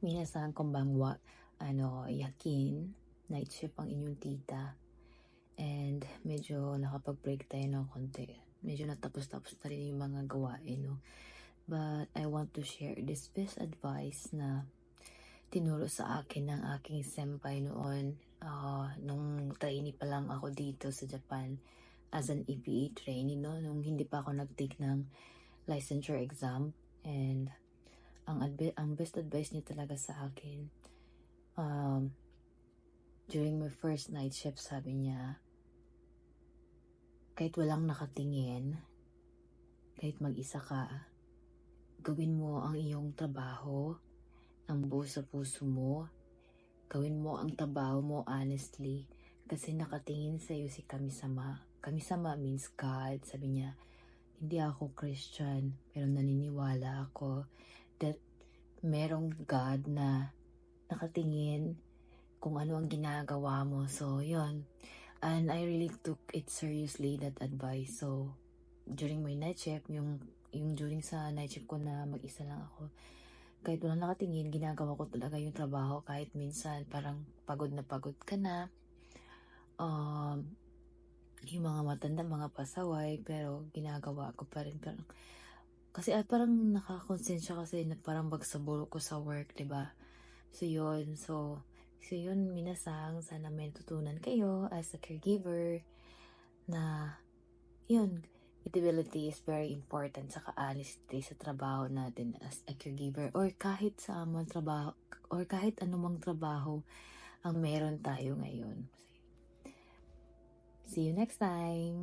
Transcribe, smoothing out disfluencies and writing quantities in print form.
Minasan konbanwa. Yakin, night shift ang inyong tita. And medyo nakapag-break tayo ng konti. Medyo natapos-tapos na rin yung mga gawain, no? But I want to share this best advice na tinuro sa akin ng aking senpai noon. Nung trainee pa lang ako dito sa Japan as an EPA trainee, no? Nung hindi pa ako nag-take ng licensure exam. And ang best advice niya talaga sa akin, during my first night shift, sabi niya, kahit walang nakatingin, kahit mag-isa ka, gawin mo ang iyong trabaho ng buo sa puso mo. Gawin mo ang trabaho mo honestly, kasi nakatingin sa iyo si Kami-sama. Kami-sama means God. Sabi niya, hindi ako Christian, pero naniniwala ako that merong God na nakatingin kung ano ang ginagawa mo. So, yun. And I really took it seriously, that advice. So, during my night shift, yung during sa night shift ko na mag-isa lang ako, kahit walang nakatingin, ginagawa ko talaga yung trabaho. Kahit minsan, parang pagod na pagod ka na. Yung mga matanda, mga pasaway, pero ginagawa ko pa rin. Kasi parang nakakonsensya kasi na parang bagsaburo ko sa work, diba? So yun, minasang sana may natutunan kayo as a caregiver na yun, accountability is very important, saka honesty sa trabaho natin as a caregiver or kahit sa amang trabaho or kahit anumang trabaho ang meron tayo ngayon. See you next time!